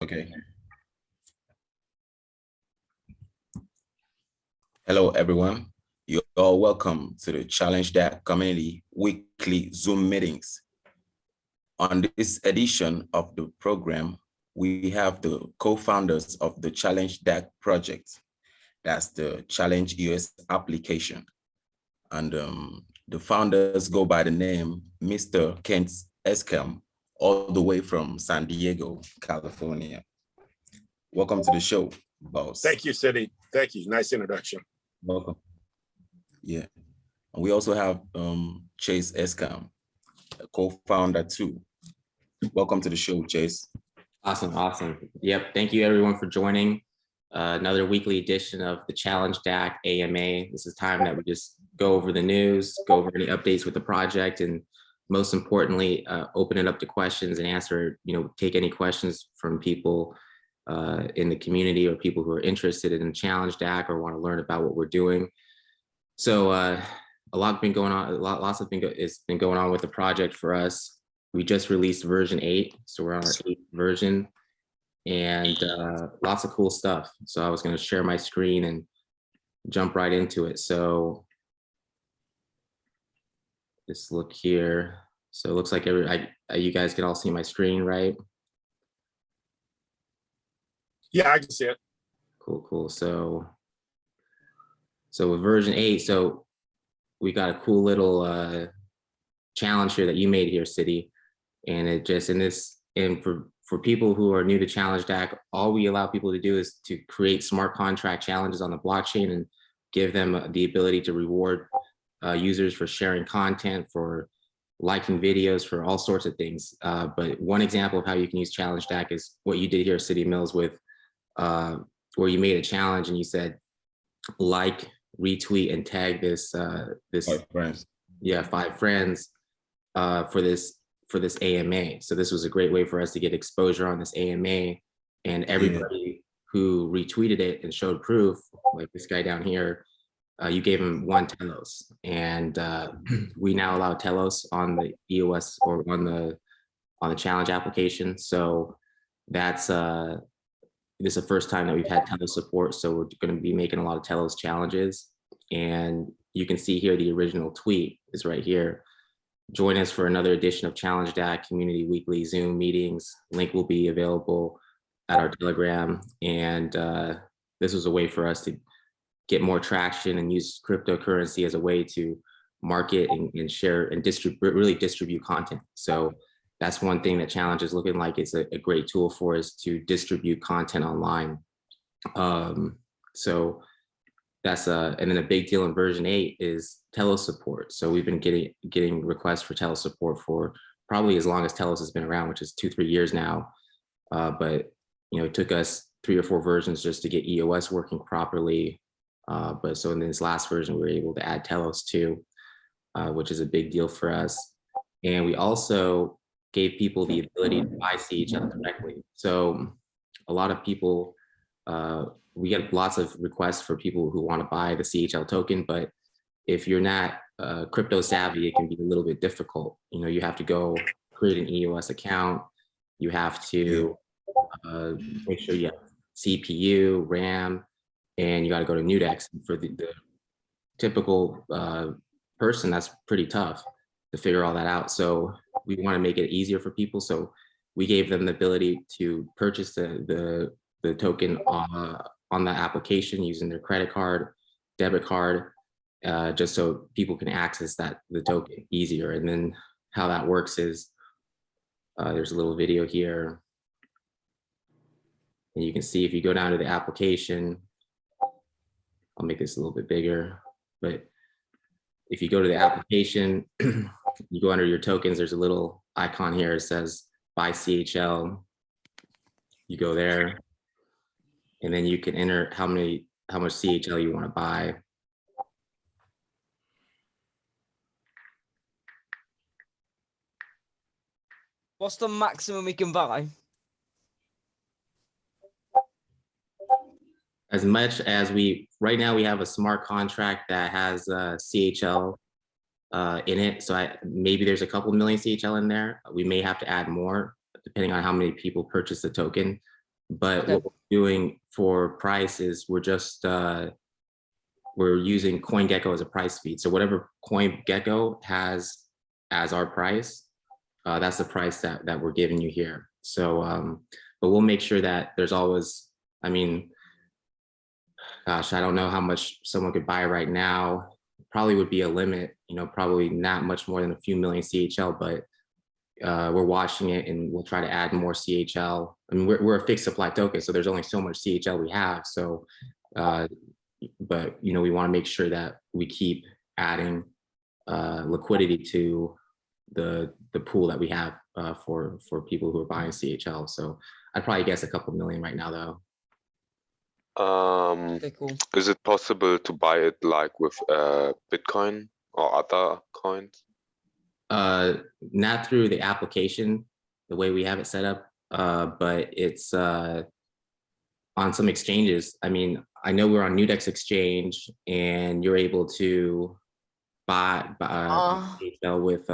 Okay. Hello, everyone. You're all welcome to the Challenge That Community weekly Zoom meetings. On this edition of the program, we have the co-founders of the Challenge That project. That's the Challenge US application. And the founders go by the name Mr. Kent Escam, all the way from San Diego, California. Welcome to the show, boss. Thank you, City. Thank you. Nice introduction. Welcome. Yeah. And we also have Chase Escam, a co-founder too. Welcome to the show, Chase. Awesome. Yep. Thank you everyone for joining another weekly edition of the Challenge DAC AMA. This is time that we just go over the news, go over any updates with the project, and most importantly, open it up to questions and answer, take any questions from people in the community or people who are interested in Challenge DAC or want to learn about what we're doing. So a lot's been going on. It's been going on with the project for us. We just released version 8, so we're on our 8th version, and lots of cool stuff. So I was going to share my screen and jump right into it. So just look here. So it looks like you guys can all see my screen, right? Yeah, I can see it. Cool. So with version 8, so we got a cool little challenge here that you made here, City. And it just for people who are new to Challenge DAC, all we allow people to do is to create smart contract challenges on the blockchain and give them the ability to reward users for sharing content, for liking videos, for all sorts of things. But one example of how you can use Challenge DAC is what you did here at City Mills with where you made a challenge and you said, like, retweet, and tag this 5 friends. Yeah, 5 friends for this AMA. So this was a great way for us to get exposure on this AMA, and everybody who retweeted it and showed proof, like this guy down here, you gave him 1 Telos, and we now allow Telos on the EOS or on the challenge application. So that's this is the first time that we've had Telos support. So we're going to be making a lot of Telos challenges, and you can see here the original tweet is right here. Join us for another edition of Challenge DAC Community Weekly Zoom meetings. Link will be available at our Telegram. And this was a way for us to get more traction and use cryptocurrency as a way to market and share and really distribute content. So that's one thing that Challenge is looking like it's a great tool for us to distribute content online. So that's and then a big deal in version 8 is Telos support. So we've been getting requests for Telos support for probably as long as Telos has been around, which is 2-3 years now. But it took us 3 or 4 versions just to get EOS working properly. But so in this last version, we were able to add Telos too, which is a big deal for us. And we also gave people the ability to buy CHL directly. So a lot of people, we get lots of requests for people who want to buy the CHL token, but if you're not crypto savvy, it can be a little bit difficult. You have to go create an EOS account. You have to make sure you have CPU, RAM, and you got to go to Nudex. For the typical person, that's pretty tough to figure all that out. So we want to make it easier for people. So we gave them the ability to purchase the token on the application using their credit card, debit card, just so people can access the token easier. And then how that works is there's a little video here. And you can see if you go down to the application, I'll make this a little bit bigger, but if you go to the application, you go under your tokens, there's a little icon here. It says buy CHL. You go there, and then you can enter how much CHL you want to buy. What's the maximum we can buy? As much as right now we have a smart contract that has CHL in it. So maybe there's a couple million CHL in there. We may have to add more depending on how many people purchase the token. But Okay. what we're doing for price is we're just we're using CoinGecko as a price feed. So whatever CoinGecko has as our price, that's the price that we're giving you here. So, but we'll make sure that there's always, I mean, gosh, I don't know how much someone could buy right now. Probably would be a limit, you know, probably not much more than a few million CHL, but we're watching it and we'll try to add more CHL. I mean, we're a fixed supply token, so there's only so much CHL we have. So, but you know, we want to make sure that we keep adding liquidity to the pool that we have for people who are buying CHL. So I'd probably guess a couple million right now, though. Okay, cool. Is it possible to buy it like with Bitcoin or other coins? Not through the application, the way we have it set up, but it's on some exchanges. I mean, I know we're on Nudex Exchange, and you're able to buy CHL with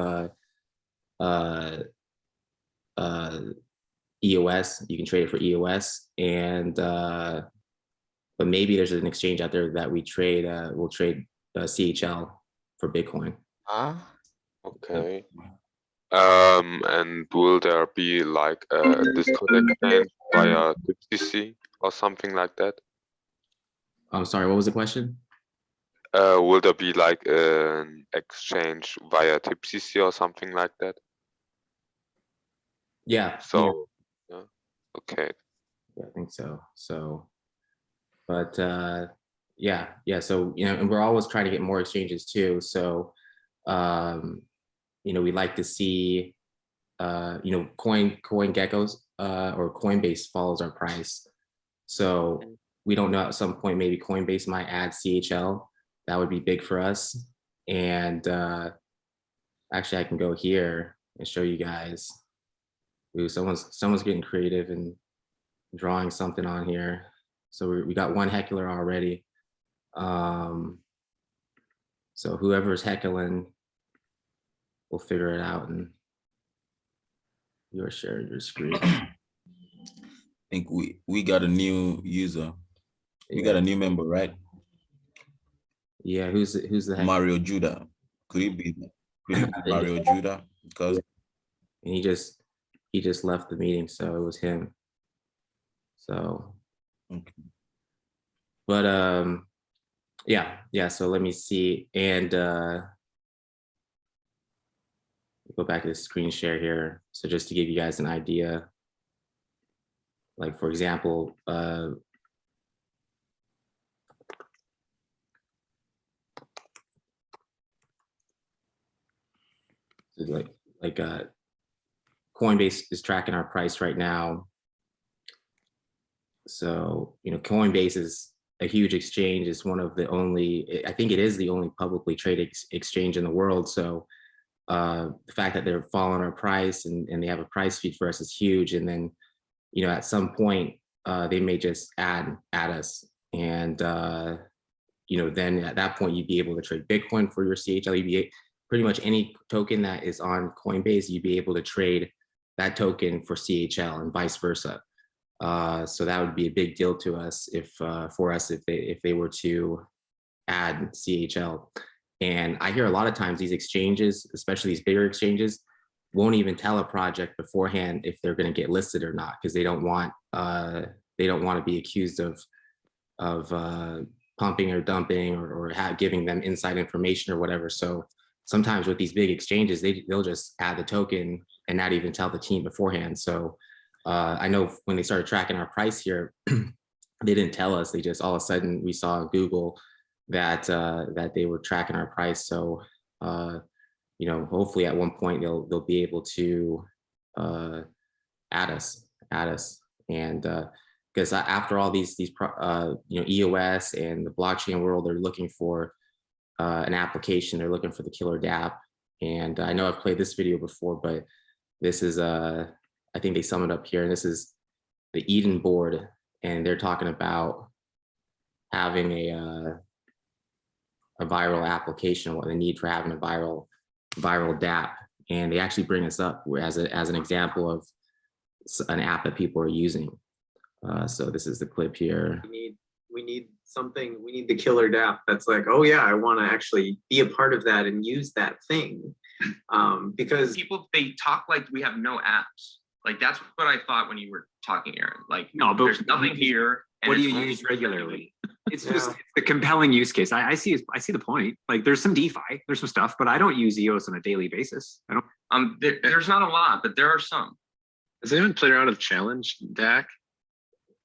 EOS. You can trade it for EOS, and but maybe there's an exchange out there that we trade. We'll trade CHL for Bitcoin. Okay. And will there be like a Discord exchange via TipCC or something like that? I'm sorry, what was the question? Will there be like an exchange via TipCC or something like that? Yeah. So, yeah. Okay. Yeah, I think so. So, but yeah. So, you know, and we're always trying to get more exchanges too. So, you know, we like to see, you know, CoinGeckos or Coinbase follows our price. So we don't know, at some point maybe Coinbase might add CHL. That would be big for us. And actually, I can go here and show you guys. Ooh, someone's getting creative and drawing something on here. So we got one heckler already. So whoever's heckling, we'll figure it out, and you're sharing your screen. I think we got a new user. We got a new member, right? Yeah, who's the heckler? Mario Judah. Could it be Mario Judah? Because And he just left the meeting, so it was him. So, okay. But yeah. So let me see, and go back to the screen share here. So just to give you guys an idea, like for example, so like Coinbase is tracking our price right now. So, you know, Coinbase is a huge exchange. It's one of the only, I think it is the only publicly traded exchange in the world. So the fact that they're following our price and they have a price feed for us is huge. And then, you know, at some point they may just add us. And, you know, then at that point, you'd be able to trade Bitcoin for your CHL. You'd be pretty much any token that is on Coinbase, you'd be able to trade that token for CHL and vice versa. So that would be a big deal to us if they were to add CHL. And I hear a lot of times these exchanges, especially these bigger exchanges, won't even tell a project beforehand if they're going to get listed or not, because they don't want to be accused of pumping or dumping or giving them inside information or whatever. So sometimes with these big exchanges, they'll just add the token and not even tell the team beforehand. So I know when they started tracking our price here, they didn't tell us. They just all of a sudden we saw on Google that they were tracking our price. So you know, hopefully at one point they'll be able to add us, and because after all these you know, EOS and the blockchain world, they're looking for an application. They're looking for the killer dApp. And I know I've played this video before, but this is I think they sum it up here, and this is the Eden board, and they're talking about having a viral application, what the need for having a viral dApp, and they actually bring us up as an example of an app that people are using. So this is the clip here. We need something, we need the killer dApp that's like, oh yeah, I want to actually be a part of that and use that thing. Because people, they talk like we have no apps. Like that's what I thought when you were talking, Aaron. Like, no, but there's nothing here. What do it's you only use regularly? It's Yeah. just it's the compelling use case. I see the point. Like there's some DeFi, there's some stuff, but I don't use EOS on a daily basis. I don't. There's not a lot, but there are some. Has anyone played around with Challenge DAC?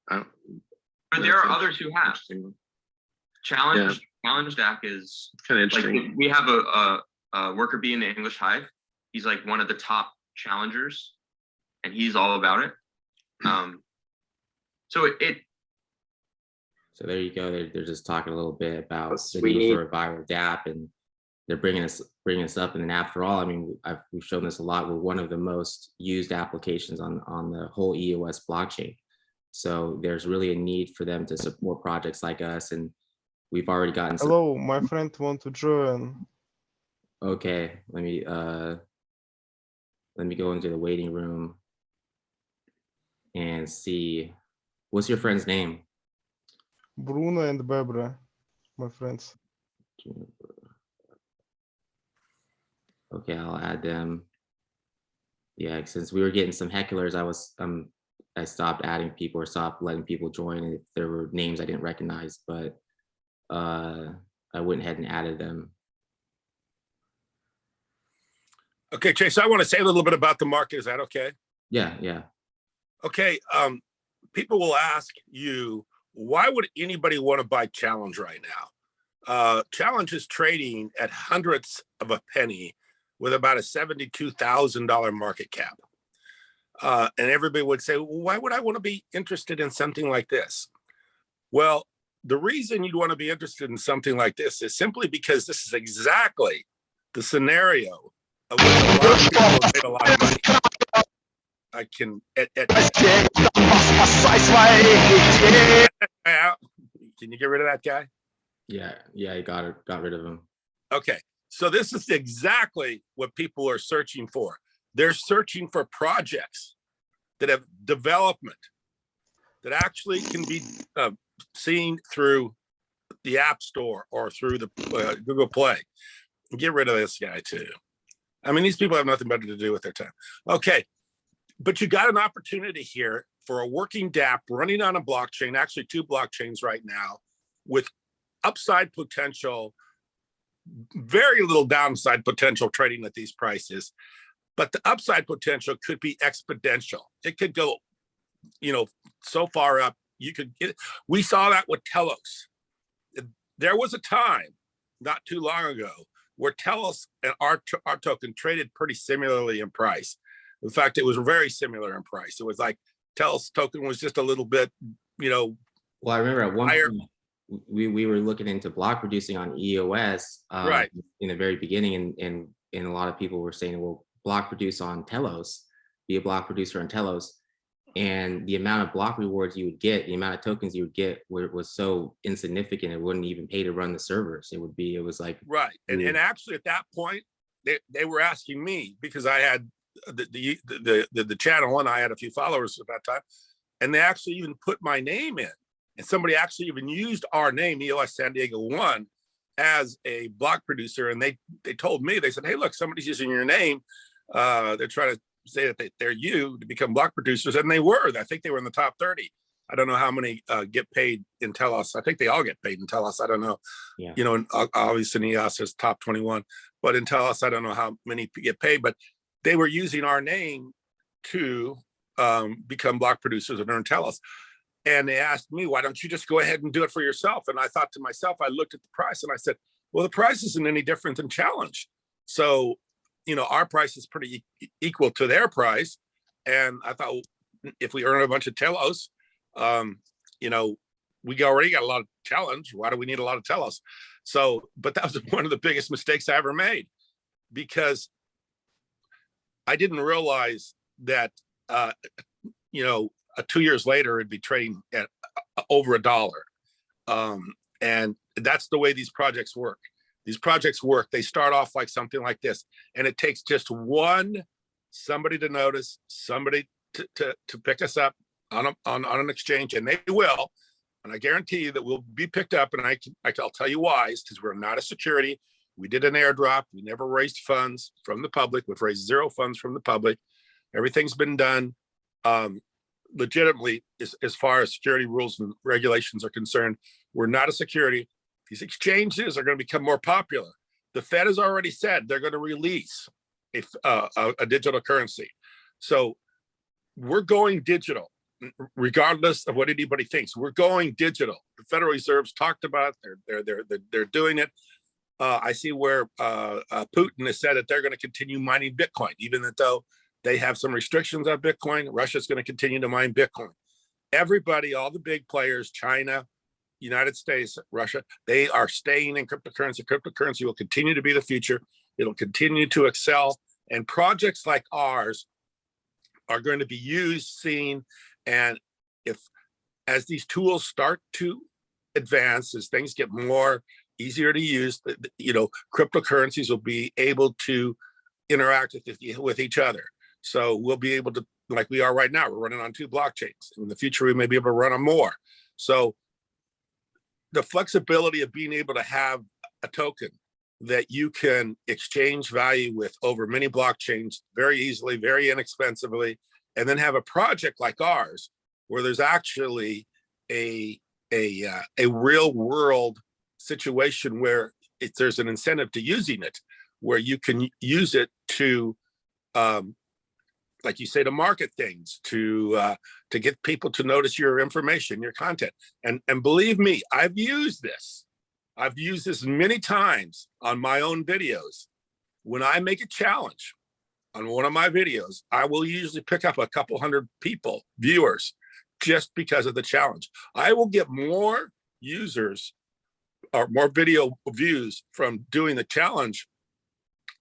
But there are others who have. Challenge DAC is Kind of like, interesting. we have a worker bee in the English Hive. He's like one of the top challengers, and he's all about it. So So there you go. They're just talking a little bit about Yes, the we need need- for a viral dApp, and they're bringing us up. And then after all, I mean, we've shown this a lot. We're one of the most used applications on the whole EOS blockchain. So there's really a need for them to support projects like us, and we've already gotten some. Hello, my friend want to join. Okay, let me go into the waiting room and see. What's your friend's name? Bruno and Barbara, my friends. Okay, I'll add them. Yeah, since we were getting some hecklers, I stopped adding people or stopped letting people join if there were names I didn't recognize, but I went ahead and added them. Okay, Chase, I want to say a little bit about the market. Is that okay? Yeah. Okay, people will ask you, why would anybody want to buy Challenge right now? Challenge is trading at hundredths of a penny with about a $72,000 market cap. And everybody would say, well, why would I want to be interested in something like this? Well, the reason you'd want to be interested in something like this is simply because this is exactly the scenario of which a lot of people have made a lot of money. I can, can you get rid of that guy? Yeah, I got rid of him. Okay, so this is exactly what people are searching for. They're searching for projects that have development that actually can be seen through the App Store or through the Google Play. Get rid of this guy too. I mean, these people have nothing better to do with their time. Okay, but you got an opportunity here for a working dApp running on a blockchain, actually two blockchains right now, with upside potential, very little downside potential trading at these prices. But the upside potential could be exponential. It could go, so far up. You could get. We saw that with Telos. There was a time, not too long ago, where Telos and our token traded pretty similarly in price. In fact, it was very similar in price. It was like Telos token was just a little bit, Well, I remember at one higher. point we were looking into block producing on EOS Right. in the very beginning, and a lot of people were saying, well, block produce on Telos, be a block producer on Telos, and the amount of block rewards you would get, the amount of tokens you would get was so insignificant it wouldn't even pay to run the servers. It was like Right. And actually at that point, they were asking me, because I had the channel and I had a few followers at that time, and they actually even put my name in, and somebody actually even used our name, EOS San Diego 1, as a block producer. And they told me, they said, hey, look, somebody's using your name. They're trying to say that they're you to become block producers. And they were. I think they were in the top 30. I don't know how many get paid in Telos. I think they all get paid in Telos. I don't know. Yeah. And obviously in EOS is top 21. But in Telos, I don't know how many get paid. But they were using our name to become block producers and earn Telos. And they asked me, why don't you just go ahead and do it for yourself? And I thought to myself, I looked at the price and I said, well, the price isn't any different than Challenge. So, our price is pretty equal to their price. And I thought, if we earn a bunch of Telos, we already got a lot of Challenge. Why do we need a lot of Telos? So, but that was one of the biggest mistakes I ever made, because I didn't realize that, 2 years later, it'd be trading at over $1. And that's the way these projects work. These projects work. They start off like something like this, and it takes just somebody to notice, somebody to pick us up, on an exchange, and they will. And I guarantee you that we'll be picked up. And I'll tell you why. It's because we're not a security. We did an airdrop. We never raised funds from the public. We've raised 0 funds from the public. Everything's been done legitimately as far as security rules and regulations are concerned. We're not a security. These exchanges are going to become more popular. The Fed has already said they're going to release a digital currency. So we're going digital, regardless of what anybody thinks. We're going digital. The Federal Reserve's talked about it. They're doing it. I see where Putin has said that they're going to continue mining Bitcoin, even though they have some restrictions on Bitcoin. Russia's going to continue to mine Bitcoin. Everybody, all the big players, China, United States, Russia, they are staying in cryptocurrency. Cryptocurrency will continue to be the future. It'll continue to excel. And projects like ours are going to be used, seen, and as these tools start to advance, as things get more easier to use, cryptocurrencies will be able to interact with each other. So we'll be able to, like we are right now, we're running on 2 blockchains. In the future, we may be able to run on more. So the flexibility of being able to have a token that you can exchange value with over many blockchains very easily, very inexpensively, and then have a project like ours where there's actually a real world situation where there's an incentive to using it, where you can use it to, like you say, to market things, to get people to notice your information, your content. And believe me, I've used this. I've used this many times on my own videos. When I make a challenge on one of my videos, I will usually pick up a couple hundred people, viewers, just because of the challenge. I will get more users or more video views from doing the challenge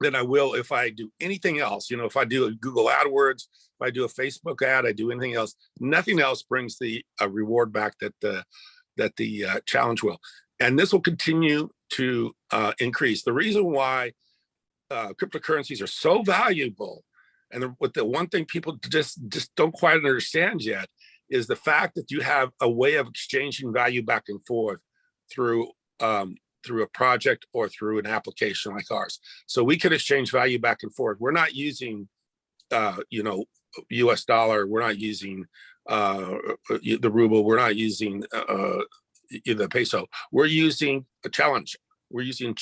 than I will if I do anything else. If I do a Google AdWords, if I do a Facebook ad, I do anything else, nothing else brings the reward back that the challenge will. And this will continue to increase. The reason why cryptocurrencies are so valuable, and the one thing people just don't quite understand yet, is the fact that you have a way of exchanging value back and forth through a project or through an application like ours. So we can exchange value back and forth. We're not using, US dollar. We're not using the ruble. We're not using the peso. We're using a challenge. We're using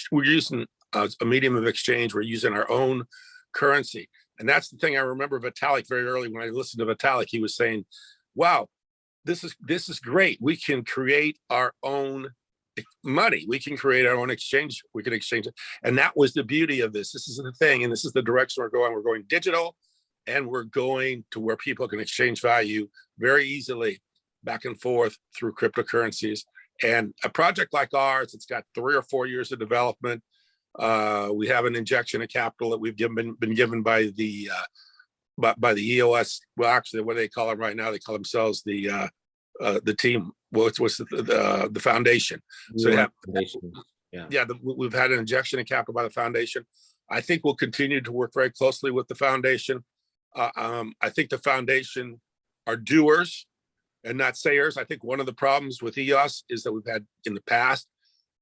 a medium of exchange. We're using our own currency. And that's the thing I remember Vitalik very early when I listened to Vitalik. He was saying, wow, this is great. We can create our own money. We can create our own exchange. We can exchange it. And that was the beauty of this. This is the thing. And this is the direction we're going. We're going digital, and we're going to where people can exchange value very easily back and forth through cryptocurrencies. And a project like ours, it's got 3 or 4 years of development. We have an injection of capital that we've been given by the EOS. Well, actually, what do they call them right now? They call themselves the team. What's the foundation? So we've had an injection of capital by the foundation. I think we'll continue to work very closely with the foundation. I think the foundation are doers and not sayers. I think one of the problems with EOS is that we've had in the past,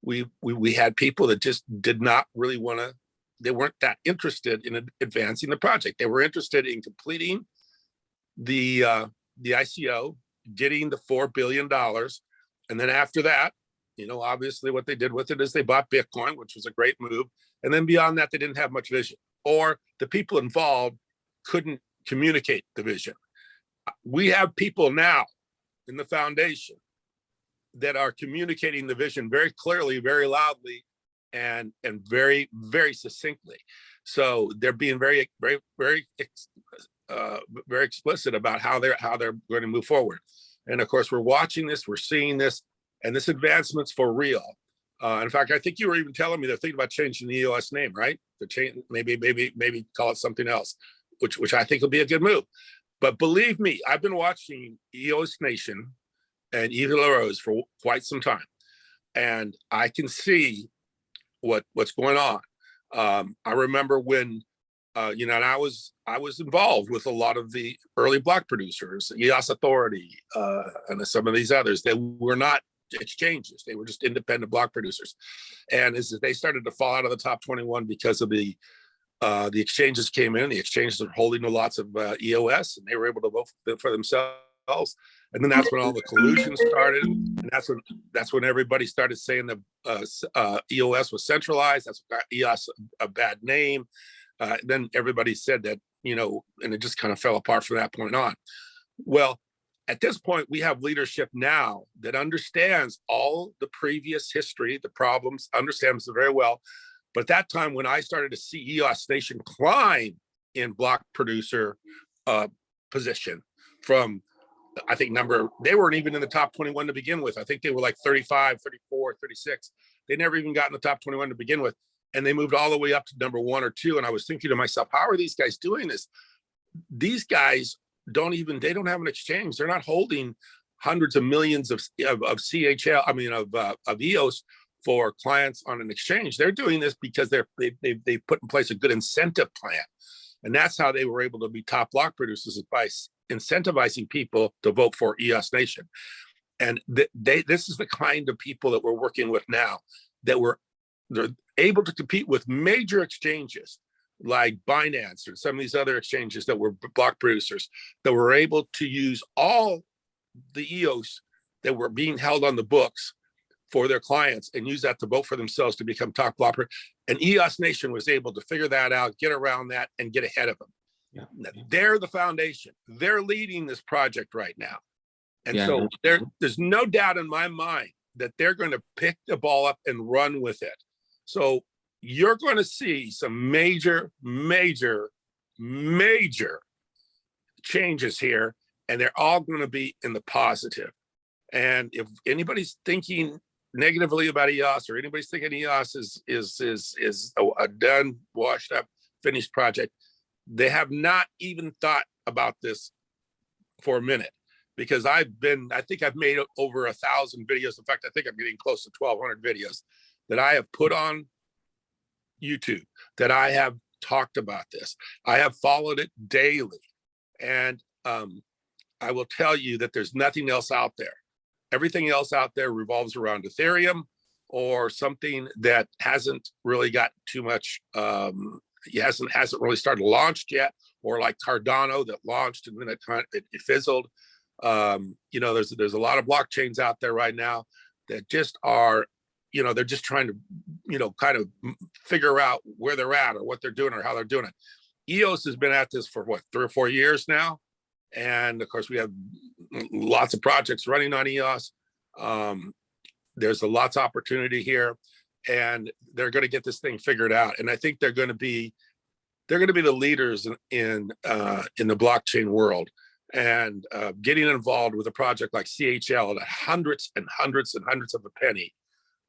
we had people that just did not really want to. They weren't that interested in advancing the project. They were interested in completing the ICO, getting the $4 billion. And then after that, obviously what they did with it is they bought Bitcoin, which was a great move. And then beyond that, they didn't have much vision, or the people involved couldn't communicate the vision. We have people now in the foundation that are communicating the vision very clearly, very loudly, and very, very succinctly. So they're being very, very, very, very explicit about how they're going to move forward. And of course, we're watching this, we're seeing this, and this advancement's for real. In fact, I think you were even telling me they're thinking about changing the EOS name, right? To change, maybe call it something else, which I think will be a good move. But believe me, I've been watching EOS Nation and Yves LaRose for quite some time, and I can see what's going on. I remember when You know, and I was involved with a lot of the early block producers, EOS Authority, and some of these others. They were not exchanges; they were just independent block producers. And as they started to fall out of the top 21 because of the exchanges came in, the exchanges are holding lots of EOS, and they were able to vote for themselves. And then that's when all the collusion started, and that's when everybody started saying that EOS was centralized. That's what got EOS a bad name. Then everybody said that, you know, and it just kind of fell apart from that point on. Well, at this point, we have leadership now that understands all the previous history, the problems, understands it very well. But at that time, when I started to see EOS Nation climb in block producer position from, I think they weren't even in the top 21 to begin with. I think they were like 35, 34, 36. They never even got in the top 21 to begin with. And they moved all the way up to number 1 or 2. And I was thinking to myself, how are these guys doing this? These guys they don't have an exchange. They're not holding hundreds of millions of CHL, I mean, of EOS for clients on an exchange. They're doing this because they put in place a good incentive plan. And that's how they were able to be top block producers, is by incentivizing people to vote for EOS Nation. And this is the kind of people that we're working with now, that they're able to compete with major exchanges like Binance or some of these other exchanges that were block producers, that were able to use all the EOS that were being held on the books for their clients and use that to vote for themselves to become top blocker. And EOS Nation was able to figure that out, get around that, and get ahead of them. Yeah. They're the foundation. They're leading this project right now. And so there's no doubt in my mind that they're going to pick the ball up and run with it. So you're going to see some major changes here, and they're all going to be in the positive. And if anybody's thinking negatively about EOS, or anybody's thinking EOS is a done, washed up, finished project, they have not even thought about this for a minute. Because I think I've made over 1,000 videos. In fact, I think I'm getting close to 1,200 videos that I have put on YouTube, that I have talked about this. I have followed it daily. And I will tell you that there's nothing else out there. Everything else out there revolves around Ethereum, or something that hasn't really got too much, hasn't really started launched yet, or like Cardano that launched and then it fizzled. You know, there's a lot of blockchains out there right now that just are, you know, they're just trying to, you know, kind of figure out where they're at or what they're doing or how they're doing it. EOS has been at this for what, 3 or 4 years now. And of course we have lots of projects running on EOS. There's lots of opportunity here, and they're going to get this thing figured out. And I think they're going to be the leaders in the blockchain world. And getting involved with a project like CHL at hundreds and hundreds and hundreds of a penny,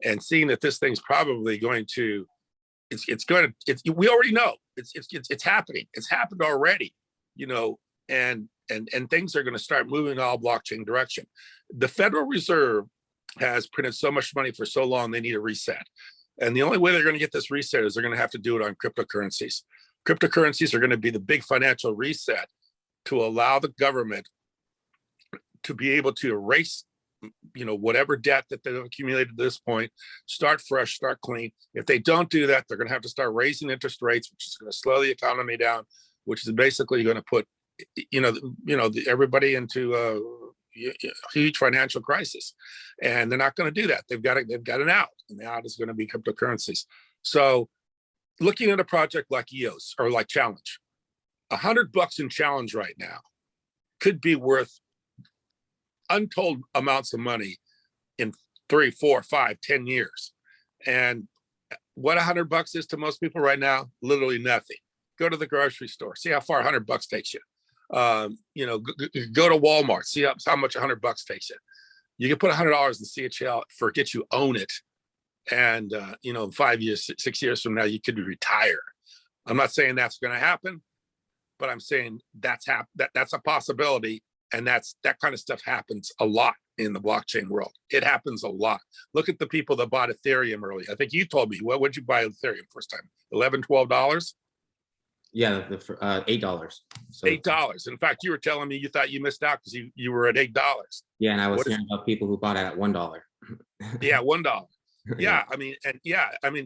and seeing that this thing's probably going to, we already know it's happening. It's happened already, you know, and things are going to start moving in all blockchain direction. The Federal Reserve has printed so much money for so long, they need a reset. And the only way they're going to get this reset is they're going to have to do it on cryptocurrencies. Cryptocurrencies are going to be the big financial reset to allow the government to be able to erase, you know, whatever debt that they've accumulated at this point, start fresh, start clean. If they don't do that, they're going to have to start raising interest rates, which is going to slow the economy down, which is basically going to put, everybody into a huge financial crisis. And they're not going to do that. They've got an out, and the out is going to be cryptocurrencies. So looking at a project like EOS or like Challenge, $100 in Challenge right now could be worth untold amounts of money in 3, 4, 5, 10 years. And what $100 is to most people right now, literally nothing. Go to the grocery store, see how far $100 takes you. Go to Walmart, see how much $100 takes you. You can put $100 in CHL, forget you own it. And, 5 years, 6 years from now, you could retire. I'm not saying that's going to happen, but I'm saying that's a possibility. And that kind of stuff happens a lot in the blockchain world. It happens a lot. Look at the people that bought Ethereum early. I think you told me, what would you buy Ethereum first time? $11, $12? Yeah, $8. So $8. In fact, you were telling me you thought you missed out because you were at $8. yeah, and I was What is- hearing about people who bought it at $1. Yeah, $1. Yeah, I mean,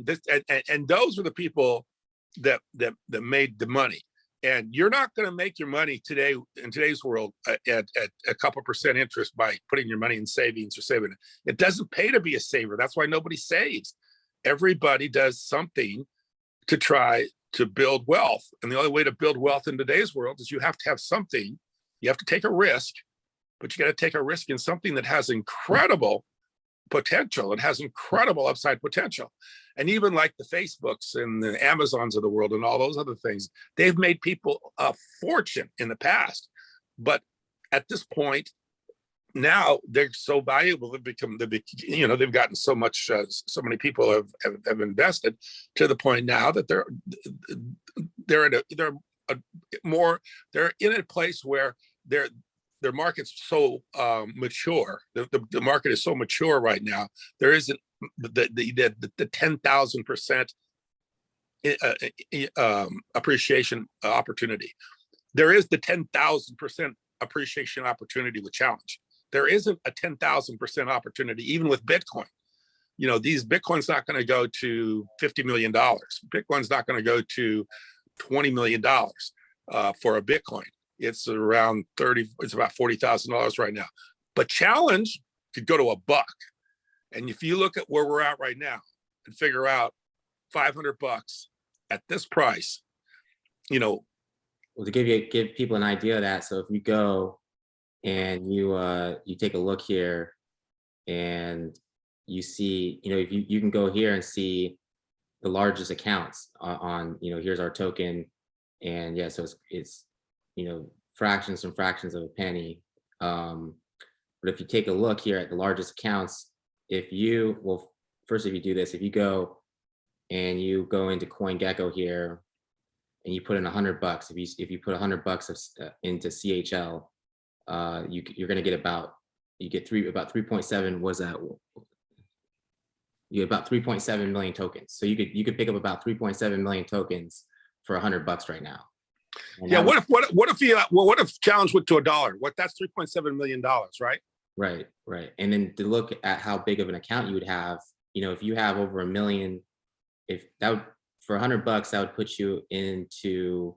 this and those are the people that made the money. And you're not going to make your money today in today's world at a couple percent interest by putting your money in savings or saving it. It doesn't pay to be a saver. That's why nobody saves. Everybody does something to try to build wealth. And the only way to build wealth in today's world is you have to have something. You have to take a risk, but you got to take a risk in something that has incredible potential. It has incredible upside potential. And even like the Facebooks and the Amazons of the world and all those other things, they've made people a fortune in the past. But at this point, now they're so valuable, they've gotten so much, so many people have invested to the point now that they're in a place where their market's so mature. The market is so mature right now. There isn't the 10,000% appreciation opportunity. There is the 10,000% appreciation opportunity with challenge. There isn't a 10,000% opportunity even with Bitcoin. These Bitcoin's not going to go to $50 million. Bitcoin's not going to go to $20 million for a Bitcoin. It's around it's about $40,000 right now. But challenge could go to $1. And if you look at where we're at right now and figure out $500 at this price, Well, to give people an idea of that, so if you go and you take a look here and you see, if you can go here and see the largest accounts on, here's our token, and yeah, so it's fractions and fractions of a penny. But if you take a look here at the largest accounts, if you do this, if you go into CoinGecko here and you put in $100, if you put $100 into CHL, you're going to get about 3.7. Was that? You get about 3.7 million tokens. So you could pick up about 3.7 million tokens for $100 right now. And yeah. What if challenge went to $1? That's $3.7 million, right? Right. And then to look at how big of an account you would have, if you have over 1 million, for $100, that would put you into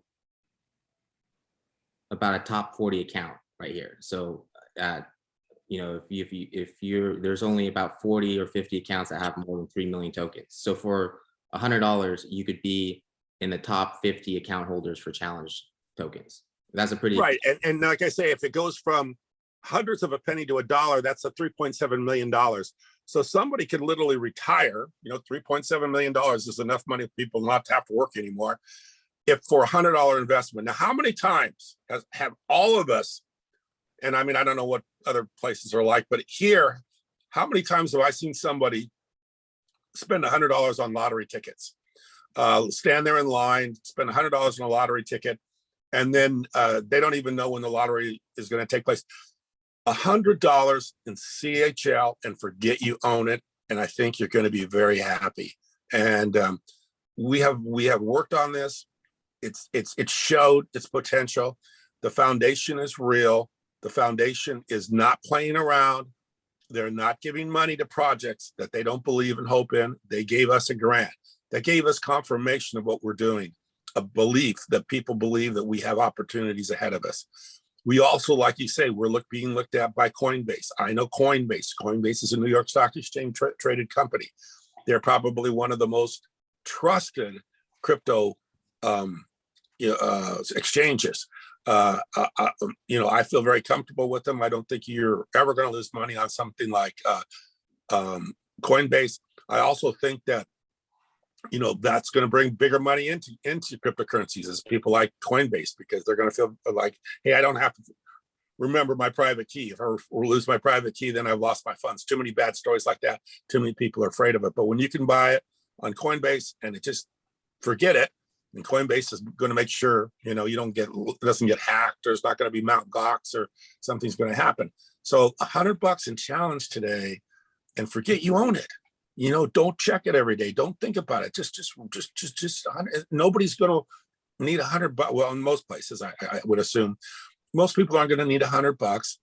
about a top 40 account right here. So there's only about 40 or 50 accounts that have more than 3 million tokens. So for $100, you could be in the top 50 account holders for challenge tokens. That's a pretty right. And like I say, if it goes from hundreds of a penny to $1, that's a $3.7 million. So somebody could literally retire. $3.7 million is enough money for people not to have to work anymore. If for $100 investment. Now, how many times have all of us, and I mean, I don't know what other places are like, but here, how many times have I seen somebody spend $100 on lottery tickets? Stand there in line, spend $100 on a lottery ticket, and then they don't even know when the lottery is going to take place. $100 in CHL and forget you own it, and I think you're going to be very happy. And we have worked on this. It showed its potential. The foundation is real. The foundation is not playing around. They're not giving money to projects that they don't believe and hope in. They gave us a grant. That gave us confirmation of what we're doing, a belief that people believe that we have opportunities ahead of us. We also, like you say, we're being looked at by Coinbase. I know Coinbase. Coinbase is a New York Stock Exchange traded company. They're probably one of the most trusted crypto exchanges. I feel very comfortable with them. I don't think you're ever going to lose money on something like Coinbase. I also think that that's going to bring bigger money into cryptocurrencies as people like Coinbase, because they're going to feel like, hey, I don't have to remember my private key. If I lose my private key, then I've lost my funds. Too many bad stories like that. Too many people are afraid of it. But when you can buy it on Coinbase and forget it, and Coinbase is going to make sure, it doesn't get hacked, or it's not going to be Mt. Gox, or something's going to happen. So $100 in challenge today, and forget you own it. Don't check it every day. Don't think about it. Just nobody's going to need $100. Well, in most places, I would assume most people aren't going to need $100.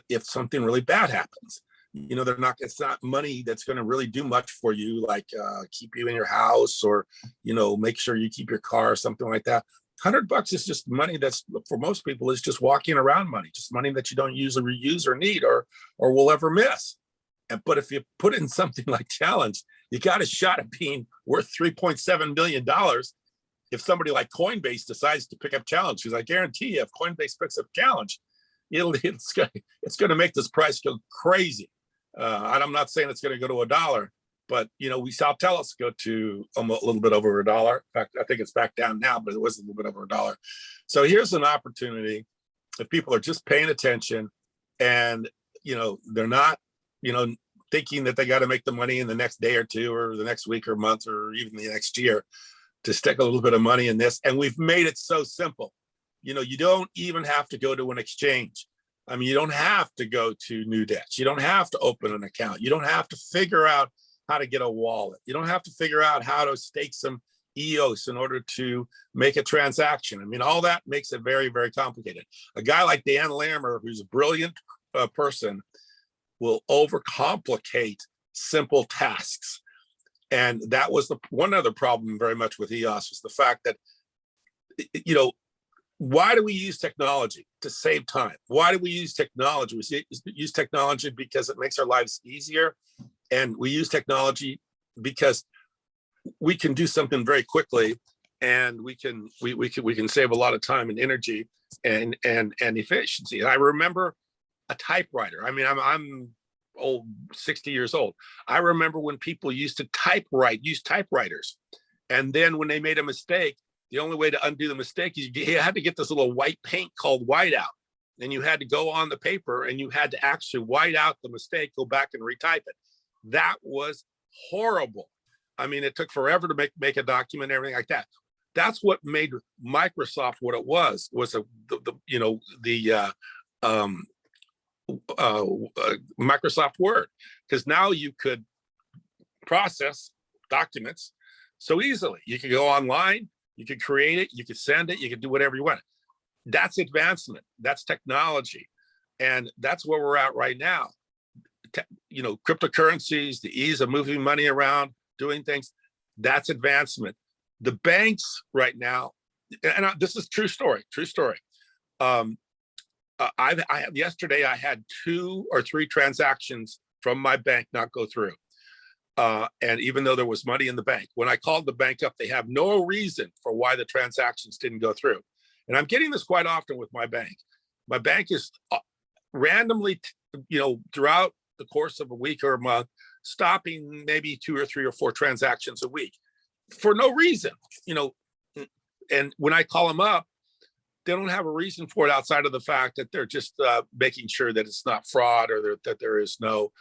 If something really bad happens, they're not. It's not money that's going to really do much for you, like keep you in your house or make sure you keep your car or something like that. $100 is just money that's for most people is just walking around money, just money that you don't use or reuse or need or will ever miss. But if you put in something like challenge, you got a shot at being worth $3.7 million. If somebody like Coinbase decides to pick up challenge, because I guarantee you, if Coinbase picks up challenge, it's going to make this price go crazy. And I'm not saying it's going to go to $1, but we saw Telos go to almost a little bit over $1. In fact, I think it's back down now, but it was a little bit over $1. So here's an opportunity if people are just paying attention and they're not thinking that they got to make the money in the next day or two or the next week or month or even the next year, to stick a little bit of money in this. And we've made it so simple. You don't even have to go to an exchange. I mean, you don't have to go to New Debts. You don't have to open an account. You don't have to figure out how to get a wallet. You don't have to figure out how to stake some EOS in order to make a transaction. I mean, all that makes it very, very complicated. A guy like Dan Lammer, who's a brilliant person, will overcomplicate simple tasks. And that was one other problem very much with EOS was the fact that, why do we use technology? To save time. Why do we use technology? We use technology because it makes our lives easier. And we use technology because we can do something very quickly, and we can save a lot of time and energy and efficiency. And I remember a typewriter. I mean, I'm old, 60 years old. I remember when people used to use typewriters. And then when they made a mistake, the only way to undo the mistake is you had to get this little white paint called whiteout. And you had to go on the paper and you had to actually white out the mistake, go back and retype it. That was horrible. I mean, it took forever to make a document and everything like that. That's what made Microsoft what it was Microsoft Word, because now you could process documents so easily. You could go online, you could create it, you could send it, you could do whatever you want. That's advancement. That's technology. And that's where we're at right now. Cryptocurrencies, the ease of moving money around, doing things, that's advancement. The banks right now, and this is true story. Yesterday I had 2 or 3 transactions from my bank not go through. And even though there was money in the bank, when I called the bank up, they have no reason for why the transactions didn't go through. And I'm getting this quite often with my bank. My bank is randomly, throughout the course of a week or a month, stopping maybe 2 or 3 or 4 transactions a week for no reason, and when I call them up, they don't have a reason for it outside of the fact that they're just making sure that it's not fraud or that there is no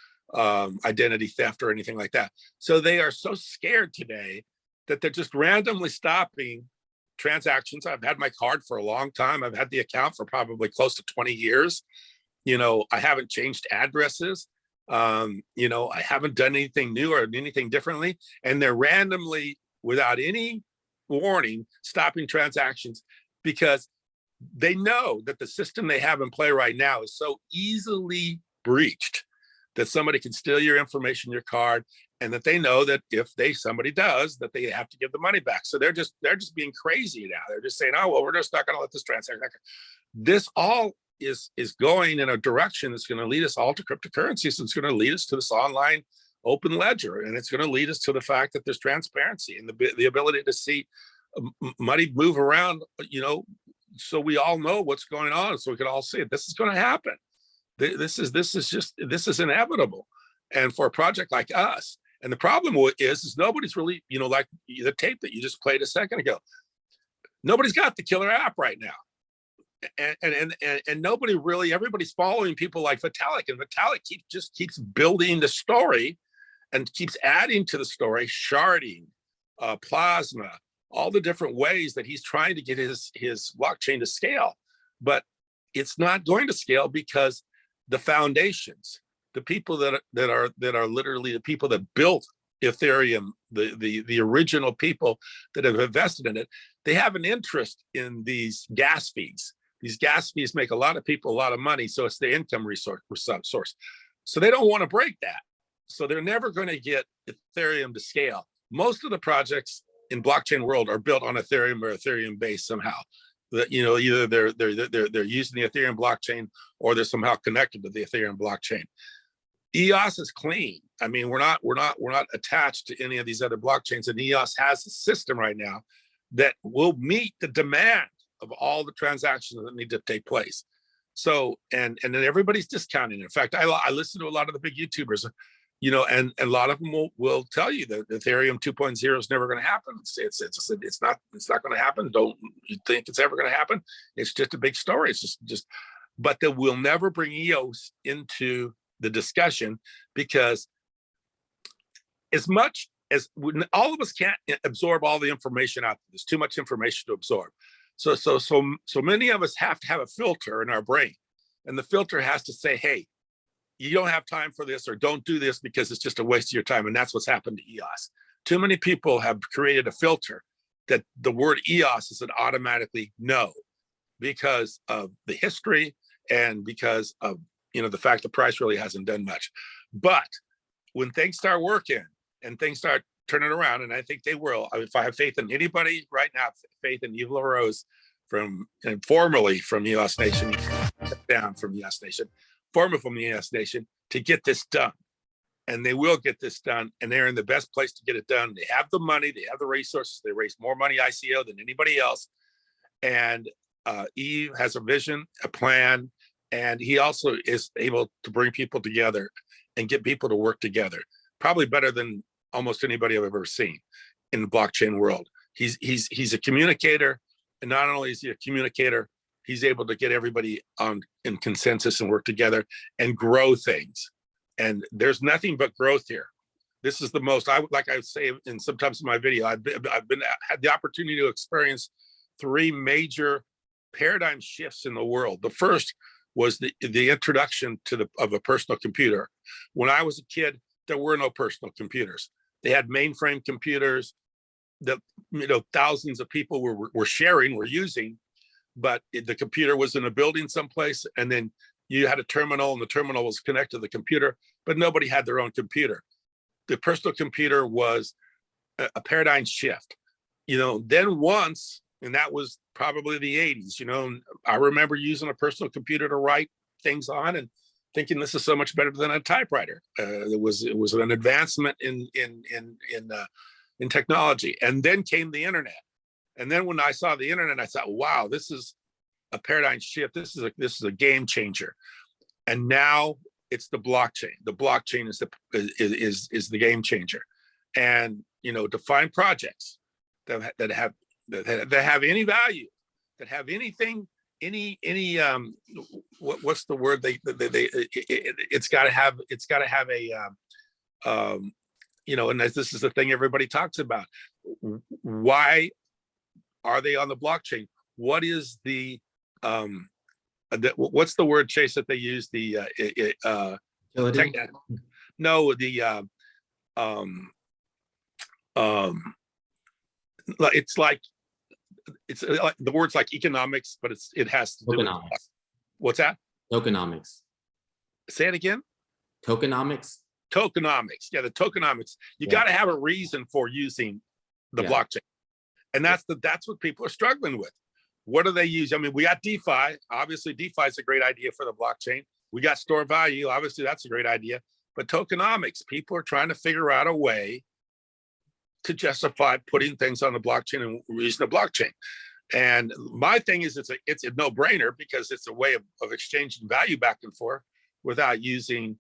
identity theft or anything like that. So they are so scared today that they're just randomly stopping transactions. I've had my card for a long time. I've had the account for probably close to 20 years. I haven't changed addresses. I haven't done anything new or anything differently. And they're randomly, without any warning, stopping transactions because they know that the system they have in play right now is so easily breached that somebody can steal your information, your card, and that they know that if somebody does, that they have to give the money back. So they're just being crazy now. They're just saying, oh, well, we're just not going to let this transaction. This all is going in a direction that's going to lead us all to cryptocurrencies. It's going to lead us to this online open ledger, and it's going to lead us to the fact that there's transparency and the ability to see money move around, so we all know what's going on, so we can all see it. This is going to happen. This is inevitable. And for a project like us, and the problem is nobody's really, like the tape that you just played a second ago, nobody's got the killer app right now. And nobody really, everybody's following people like Vitalik, and Vitalik keeps building the story and keeps adding to the story, sharding, plasma, all the different ways that he's trying to get his blockchain to scale. But it's not going to scale because the foundations, the people that are literally the people that built Ethereum, the original people that have invested in it, they have an interest in these gas fees. These gas fees make a lot of people a lot of money, so it's the income source. So they don't want to break that. So they're never going to get Ethereum to scale. Most of the projects in blockchain world are built on Ethereum or Ethereum base somehow. That, you know, either they're using the Ethereum blockchain or they're somehow connected to the Ethereum blockchain. EOS is clean. I mean, we're not attached to any of these other blockchains, and EOS has a system right now that will meet the demand of all the transactions that need to take place. So, and then everybody's discounting. In fact, I listen to a lot of the big YouTubers, you know, and a lot of them will tell you that Ethereum 2.0 is never going to happen. It's not going to happen. Don't you think it's ever going to happen? It's just a big story. It's just, but they will never bring EOS into the discussion, because as much as all of us can't absorb all the information out there. There's too much information to absorb. So many of us have to have a filter in our brain, and the filter has to say, hey, you don't have time for this, or don't do this because it's just a waste of your time. And that's what's happened to EOS. Too many people have created a filter that the word EOS is an automatically no, because of the history and because of, you know, the fact the price really hasn't done much. But when things start working and things start turning around, and I think they will, if I have faith in anybody right now, faith in Yves LaRose, formerly from EOS Nation, down from EOS Nation, former from the EOS Nation, to get this done. And they will get this done, and they're in the best place to get it done. They have the money, they have the resources, they raise more money ICO than anybody else. And Yves has a vision, a plan, and he also is able to bring people together and get people to work together, probably better than almost anybody I've ever seen in the blockchain world. He's a communicator, and not only is he a communicator, he's able to get everybody in consensus and work together and grow things. And there's nothing but growth here. This is the most, like I say in sometimes in my video, I've had the opportunity to experience 3 major paradigm shifts in the world. The first was the introduction of a personal computer. When I was a kid, there were no personal computers. They had mainframe computers that, you know, thousands of people were sharing, were using, but the computer was in a building someplace, and then you had a terminal, and the terminal was connected to the computer, but nobody had their own computer. The personal computer was a paradigm shift. You know, then once, and that was probably the 80s, you know, I remember using a personal computer to write things on and thinking this is so much better than a typewriter. It was an advancement in technology. And then came the internet. And then when I saw the internet, I thought, wow, this is a paradigm shift. This is a game changer. And now it's the blockchain. The blockchain is the game changer. And, you know, to find projects that have any value, that have anything, what's the word, it's got to have a you know, and this is the thing everybody talks about. Why are they on the blockchain? What is what's the word, Chase, that they use? It's like the word's like economics, but it has to do with, what's that? Tokenomics. Say it again. Tokenomics. Tokenomics. Yeah, the tokenomics. You got to have a reason for using the blockchain, and that's what people are struggling with. What do they use? I mean, we got DeFi. Obviously, DeFi is a great idea for the blockchain. We got store value. Obviously, that's a great idea. But tokenomics, people are trying to figure out a way to justify putting things on the blockchain and using the blockchain. And my thing is, it's a no-brainer, because it's a way of exchanging value back and forth without using,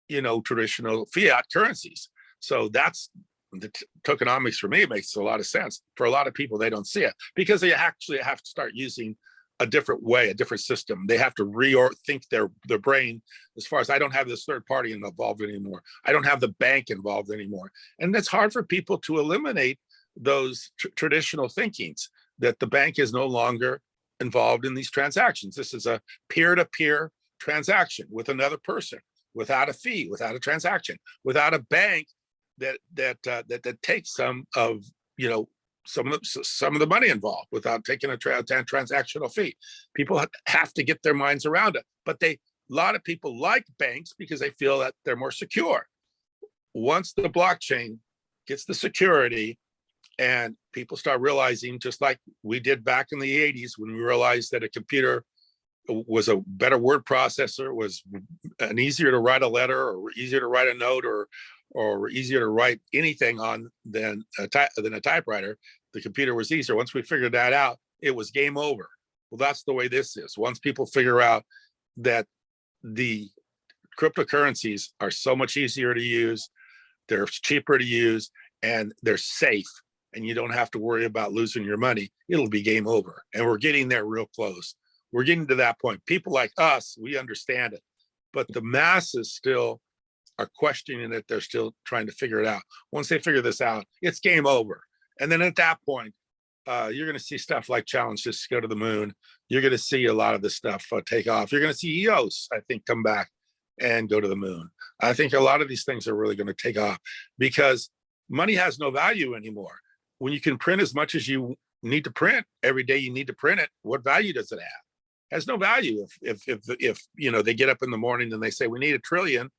you know, traditional fiat currencies. So that's the tokenomics. For me, it makes a lot of sense. For a lot of people, they don't see it, because they actually have to start using a different way, a different system. They have to rethink their brain, as far as, I don't have this third party involved anymore. I don't have the bank involved anymore. And it's hard for people to eliminate those traditional thinkings, that the bank is no longer involved in these transactions. This is a peer-to-peer transaction with another person, without a fee, without a transaction, without a bank that takes some of, you know, some of the money involved without taking a transactional fee. People have to get their minds around it, but a lot of people like banks because they feel that they're more secure. Once the blockchain gets the security and people start realizing, just like we did back in the 80s when we realized that a computer was a better word processor, was an easier to write a letter or easier to write a note or easier to write anything on than a typewriter, the computer was easier. Once we figured that out, it was game over. Well, that's the way this is. Once people figure out that the cryptocurrencies are so much easier to use, they're cheaper to use, and they're safe, and you don't have to worry about losing your money, it'll be game over. And we're getting there real close. We're getting to that point. People like us, we understand it, but the masses still are questioning it. They're still trying to figure it out. Once they figure this out, it's game over. And then at that point, you're going to see stuff like Challenge just go to the moon. You're going to see a lot of this stuff take off. You're going to see EOS, I think, come back and go to the moon. I think a lot of these things are really going to take off because money has no value anymore. When you can print as much as you need to print every day, you need to print it. What value does it have? It has no value. If you know, they get up in the morning and they say we need 1 trillion.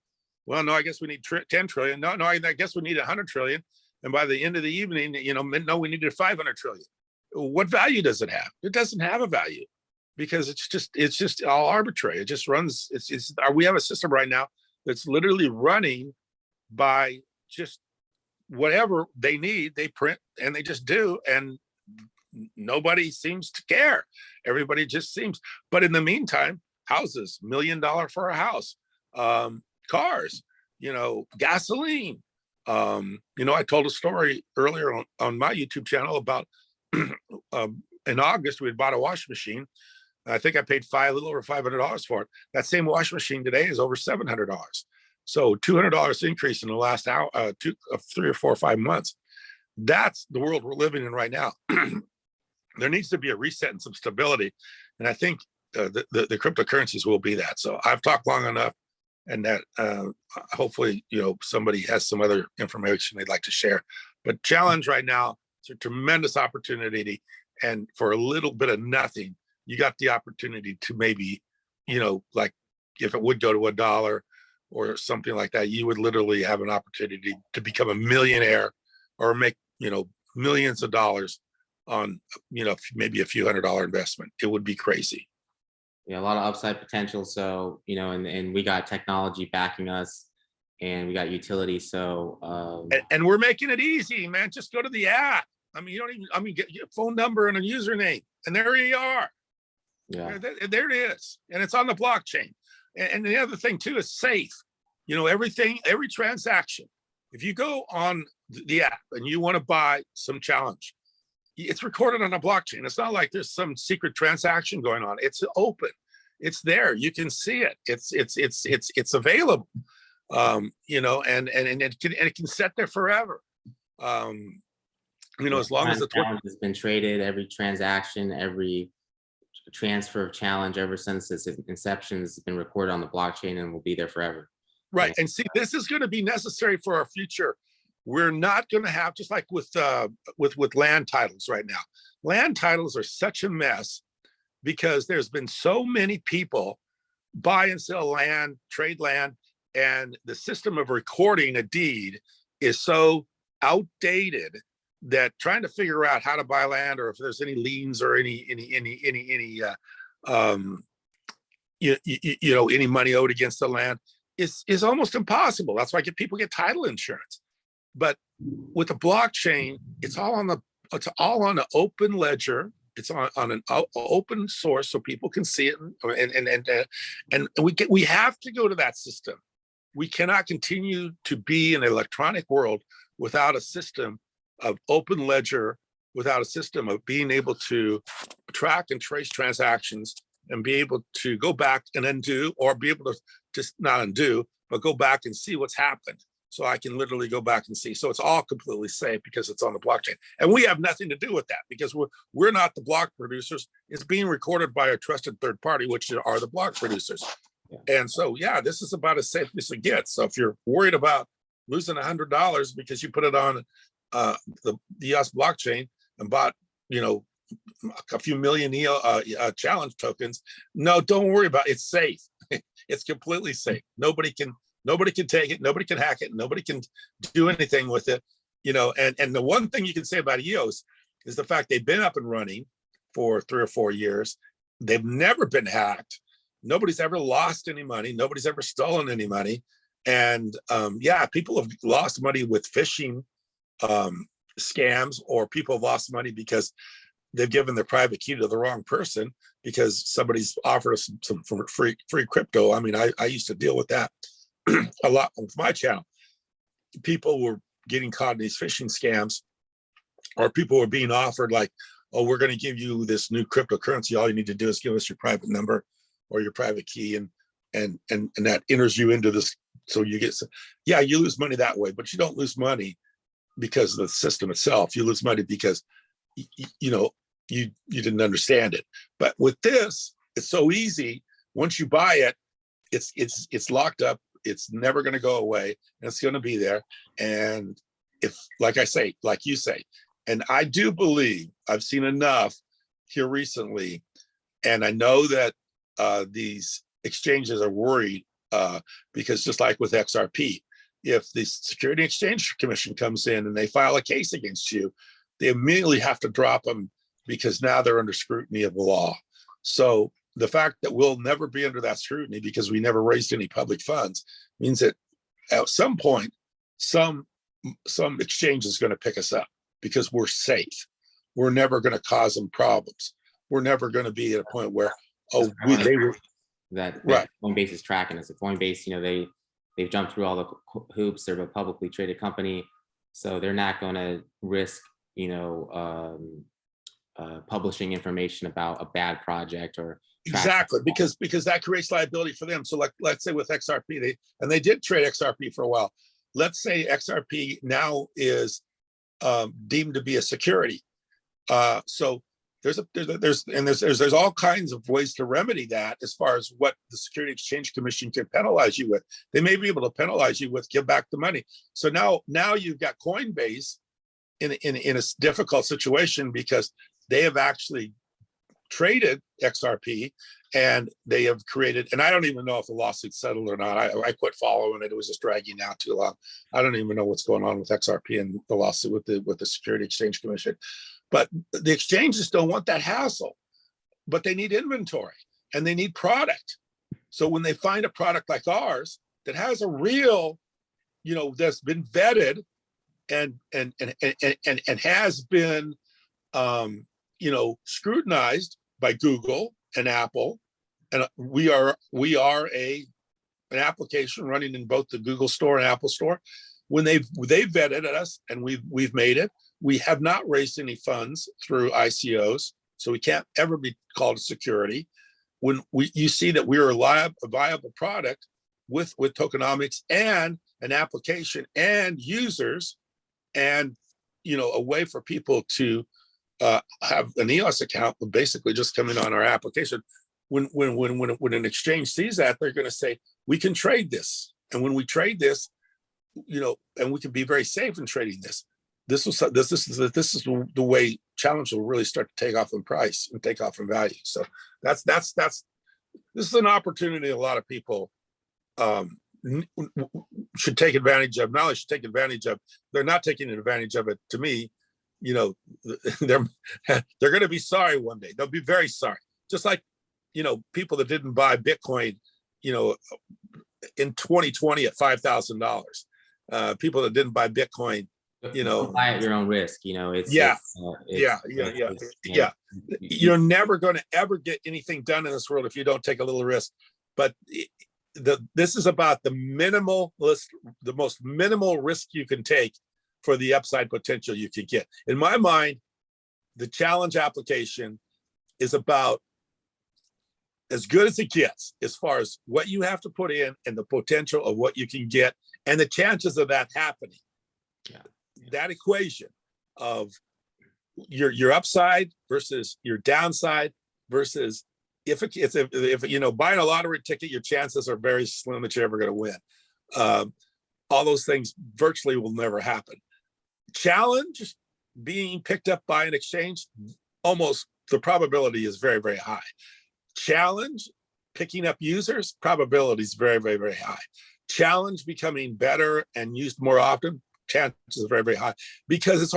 Well, no, I guess we need 10 trillion. No, I guess we need 100 trillion. And by the end of the evening, you know, no, we needed 500 trillion. What value does it have? It doesn't have a value because it's just all arbitrary. It just runs. We have a system right now that's literally running by just whatever they need, they print and they just do. And nobody seems to care. Everybody just seems, but in the meantime, houses, $1 million for a house, cars, you know, gasoline. You know, I told a story earlier on my YouTube channel about in August, we had bought a washing machine. I think I paid a little over $500 for it. That same washing machine today is over $700. So $200 increase in the last 3 or 4 or 5 months. That's the world we're living in right now. There needs to be a reset and some stability. And I think the cryptocurrencies will be that. So I've talked long enough, and that hopefully, you know, somebody has some other information they'd like to share. But Challenge right now, it's a tremendous opportunity. And for a little bit of nothing, you got the opportunity to maybe, you know, like if it would go to $1 or something like that, you would literally have an opportunity to become a millionaire or make, you know, millions of dollars on, you know, maybe a few $100 investment. It would be crazy. Yeah, a lot of upside potential. So, you know, and we got technology backing us and we got utility. So, and we're making it easy, man. Just go to the app. I mean, you don't even, I mean, get your phone number and a username and there you are. yeah, There it is. And it's on the blockchain. And the other thing too is safe. You know, every transaction, if you go on the app and you want to buy some Challenge, it's recorded on a blockchain. It's not like there's some secret transaction going on. It's open. It's there. You can see it. It's available. You know, and it can sit there forever. You know, as long as the Challenge has been traded, every transaction, every transfer of Challenge ever since its inception has been recorded on the blockchain and will be there forever. Right. And see, this is going to be necessary for our future. We're not going to have, just like with land titles right now. Land titles are such a mess because there's been so many people buy and sell land, trade land, and the system of recording a deed is so outdated that trying to figure out how to buy land or if there's any liens or any you know, any money owed against the land is almost impossible. That's why people get title insurance. But with the blockchain, it's all on an open ledger. It's on an open source so people can see it, and we have to go to that system. We cannot continue to be in an electronic world without a system of open ledger, without a system of being able to track and trace transactions and be able to go back and undo, or be able to just not undo, but go back and see what's happened. So I can literally go back and see. So it's all completely safe because it's on the blockchain. And we have nothing to do with that because we're not the block producers. It's being recorded by a trusted third party, which are the block producers. Yeah. And so, yeah, this is about as safe as it gets. So if you're worried about losing $100 because you put it on the EOS blockchain and bought, a few million challenge tokens. No, don't worry about it. It's safe. It's completely safe. Nobody can take it. Nobody can hack it. Nobody can do anything with it. And the one thing you can say about EOS is the fact they've been up and running for 3 or 4 years. They've never been hacked. Nobody's ever lost any money. Nobody's ever stolen any money. And people have lost money with phishing scams, or people have lost money because they've given their private key to the wrong person because somebody's offered us some free crypto. I mean, I used to deal with that a lot with my channel. People were getting caught in these phishing scams, or people were being offered like, oh, we're going to give you this new cryptocurrency. All you need to do is give us your private number or your private key, and that enters you into this. So you get, you lose money that way, but you don't lose money because of the system itself. You lose money because you didn't understand it. But with this, it's so easy. Once you buy it, it's locked up. It's never going to go away, and it's going to be there. And if, like you say, and I do believe I've seen enough here recently, and I know that these exchanges are worried because just like with XRP, if the Security Exchange Commission comes in and they file a case against you, they immediately have to drop them because now they're under scrutiny of the law. So the fact that we'll never be under that scrutiny because we never raised any public funds means that at some point, some exchange is going to pick us up because we're safe. We're never going to cause them problems. We're never going to be at a point where, they were that right. Coinbase is tracking us. Coinbase, they've jumped through all the hoops. They're a publicly traded company, so they're not going to risk, publishing information about a bad project or exactly because that creates liability for them. So like, let's say with XRP, they did trade XRP for a while. Let's say XRP now is deemed to be a security. So there's all kinds of ways to remedy that as far as what the Security Exchange Commission can penalize you with. They may be able to penalize you with give back the money. So now you've got Coinbase in a difficult situation because they have actually traded XRP and they have created, and I don't even know if the lawsuit's settled or not. I quit following it. It was just dragging out too long. I don't even know what's going on with XRP and the lawsuit with the Security Exchange Commission. But the exchanges don't want that hassle, but they need inventory and they need product. So when they find a product like ours that has a real, that's been vetted and has been, scrutinized by Google and Apple, and we are an application running in both the Google Store and Apple Store. When they've vetted us and we've made it, we have not raised any funds through ICOs, so we can't ever be called a security. When you see that we're a viable product with tokenomics and an application and users, and a way for people to have an EOS account, basically just coming on our application. When an exchange sees that, they're going to say, we can trade this, and when we trade this, and we can be very safe in trading this. This is the way challenge will really start to take off in price and take off in value. So this is an opportunity a lot of people should take advantage of. Not only should take advantage of, they're not taking advantage of it. To me, they're going to be sorry one day. They'll be very sorry. Just like people that didn't buy Bitcoin, in 2020 at $5,000. People that didn't buy Bitcoin, buy at your own risk. It's You're never going to ever get anything done in this world if you don't take a little risk. But this is about the most minimal risk you can take for the upside potential you can get. In my mind, the challenge application is about as good as it gets as far as what you have to put in and the potential of what you can get and the chances of that happening. That equation of your upside versus your downside versus if buying a lottery ticket, your chances are very slim that you're ever going to win. all those things virtually will never happen. Challenge being picked up by an exchange, almost the probability is very, very high. Challenge picking up users, probability is very, very, very high. Challenge becoming better and used more often, chances are very, very high, because it's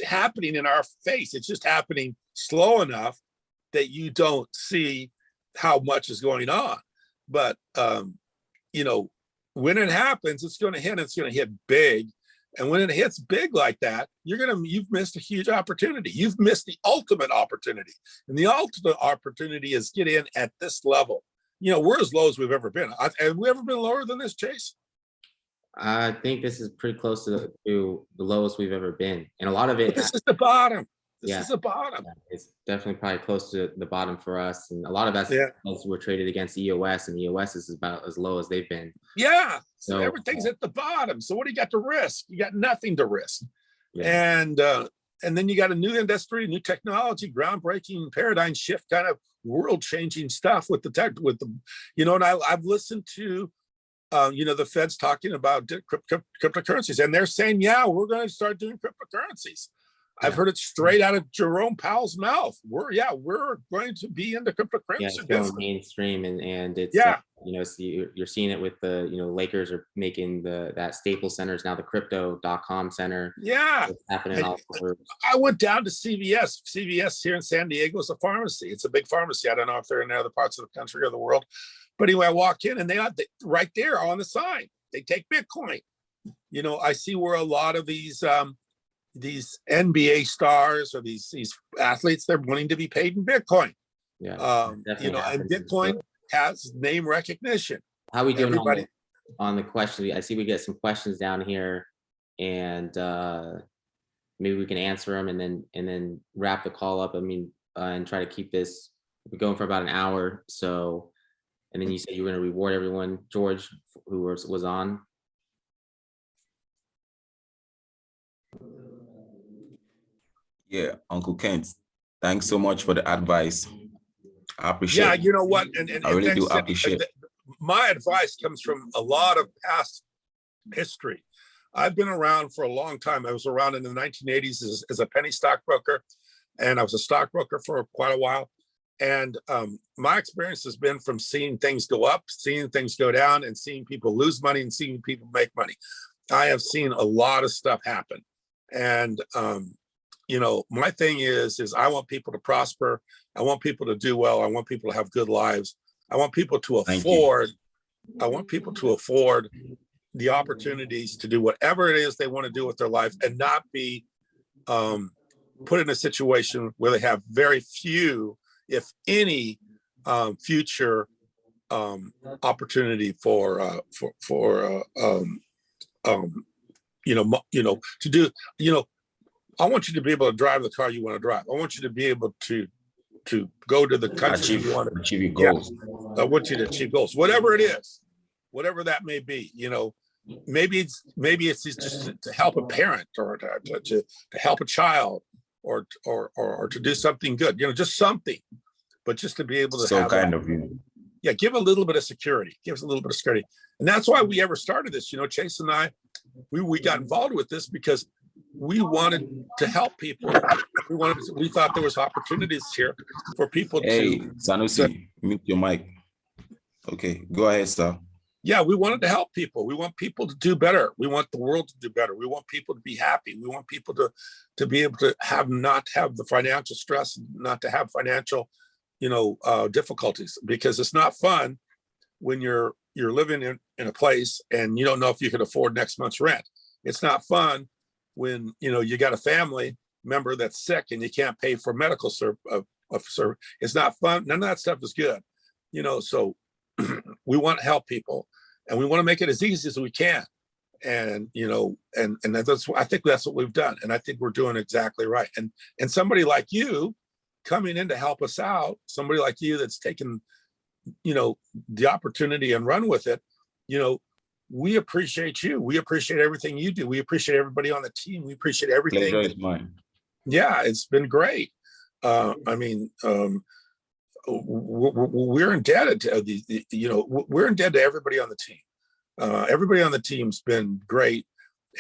happening in our face. It's just happening slow enough that you don't see how much is going on. But you know, when it happens, it's going to hit big. And when it hits big like that, you've missed a huge opportunity. You've missed the ultimate opportunity. And the ultimate opportunity is get in at this level. You know, we're as low as we've ever been. Have we ever been lower than this, Chase? I think this is pretty close to the lowest we've ever been. And a lot of it. But this is the bottom. This Yeah. is the bottom. It's definitely probably close to the bottom for us. And a lot of that's because we're traded against EOS, and EOS is about as low as they've been. Yeah. So So, everything's at the bottom. So what do you got to risk? You got nothing to risk. Yeah. And then you got a new industry, new technology, groundbreaking paradigm shift, kind of world-changing stuff with you know, and I've listened to you know, the Fed's talking about cryptocurrencies, and they're saying, yeah, we're going to start doing cryptocurrencies. I've heard it straight out of Jerome Powell's mouth. We're going to be in the cryptocurrency it's business. going mainstream, and it's you know, you're seeing it with the, you know, Lakers are making that Staples Center is now the crypto.com center. Yeah, it's happening all over. I went down to CVS. CVS here in San Diego is a pharmacy. It's a big pharmacy. I don't know if they're in other parts of the country or the world, but anyway, I walk in and they right there on the sign, they take Bitcoin. You know, I see where a lot of these NBA stars or these athletes, they're wanting to be paid in Bitcoin. Yeah, you know, and Bitcoin has name recognition. How we doing on the question? I see we get some questions down here, and maybe we can answer them and then wrap the call up. I mean, and try to keep this going for about an hour. So, and then you said you were going to reward everyone, George, who was on. Yeah, Uncle Kent, thanks so much for the advice. I appreciate Yeah, it. you know what? And I really do appreciate it. My advice comes from a lot of past history. I've been around for a long time. I was around in the 1980s as a penny stockbroker, and I was a stockbroker for quite a while. And my experience has been from seeing things go up, seeing things go down, and seeing people lose money and seeing people make money. I have seen a lot of stuff happen. And you know, my thing is I want people to prosper. I want people to do well. I want people to have good lives. I want people to afford. I want people to afford the opportunities to do whatever it is they want to do with their life, and not be put in a situation where they have very few, if any, future opportunity for to do, you know. I want you to be able to drive the car you want to drive. I want you to be able to go to the country you want to achieve your goals. I want you to achieve goals, whatever it is, whatever that may be. You know, maybe it's just to help a parent, or to help a child, or to do something good. You know, just something, but just to be able to So have kind that. of you. Yeah, give a little bit of security. Give us a little bit of security, and that's why we ever started this. You know, Chase and I, we got involved with this because we wanted to help people. We thought there was opportunities here for people Hey, to. Sanusi, mute your mic. Okay, go ahead, sir. Yeah, we wanted to help people. We want people to do better. We want the world to do better. We want people to be happy. We want people to be able to not have the financial stress, not to have financial, you know, difficulties, because it's not fun when you're living in a place and you don't know if you can afford next month's rent. It's not fun when, you know, you got a family member that's sick and you can't pay for medical service. It's not fun. None of that stuff is good, you know. So we want to help people, and we want to make it as easy as we can. And, you know, and I think that's what we've done. And I think we're doing exactly right. And somebody like you coming in to help us out, somebody like you that's taken, you know, the opportunity and run with it, you know, we appreciate you. We appreciate everything you do. We appreciate everybody on the team. We appreciate everything. Pleasure is mine. Yeah, it's been great. I mean, we're indebted to we're indebted to everybody on the team. Everybody on the team's been great,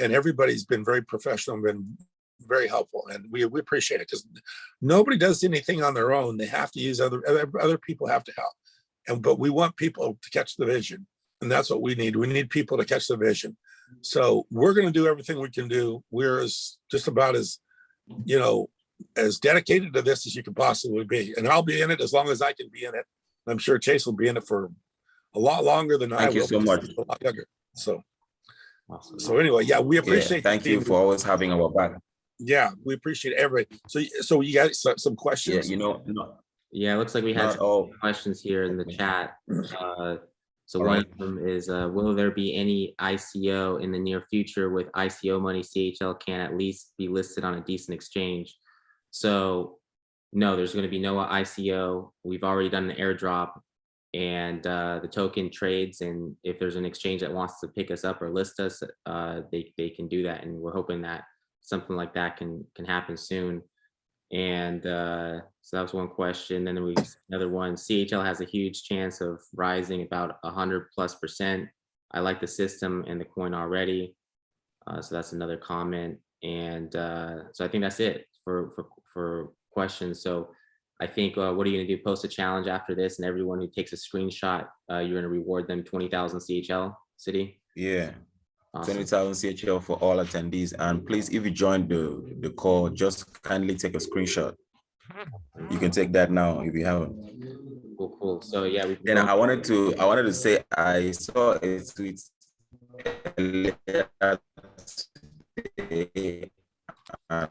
and everybody's been very professional, been very helpful, and we appreciate it because nobody does anything on their own. They have to use other people have to help, but we want people to catch the vision, and that's what we need. We need people to catch the vision. So we're going to do everything we can do. We're just about as as dedicated to this as you can possibly be, and I'll be in it as long as I can be in it. I'm sure Chase will be in it for a lot longer than I will. Thank you so much. A lot younger. So anyway, yeah, we appreciate. Thank you for always having our back. Yeah, we appreciate everybody. So you got some questions? Yeah, Yeah, it looks like we had some all questions here in the chat. So All one right. of them is, will there be any ICO in the near future? With ICO money, CHL can at least be listed on a decent exchange. So no, there's going to be no ICO. We've already done an airdrop, and the token trades. And if there's an exchange that wants to pick us up or list us, they can do that. And we're hoping that something like that can happen soon. And so that was one question. Then we another one. CHL has a huge chance of rising about 100+%. I like the system and the coin already. So that's another comment. And so I think that's it for questions. So I think what are you going to do? Post a challenge after this, and everyone who takes a screenshot, you're going to reward them 20,000 CHL city. Yeah. Awesome. 20,000 CHL for all attendees. And please, if you joined the call, just kindly take a screenshot. You can take that now if you haven't. Cool. So yeah, Then I wanted to say I saw a tweet earlier today, and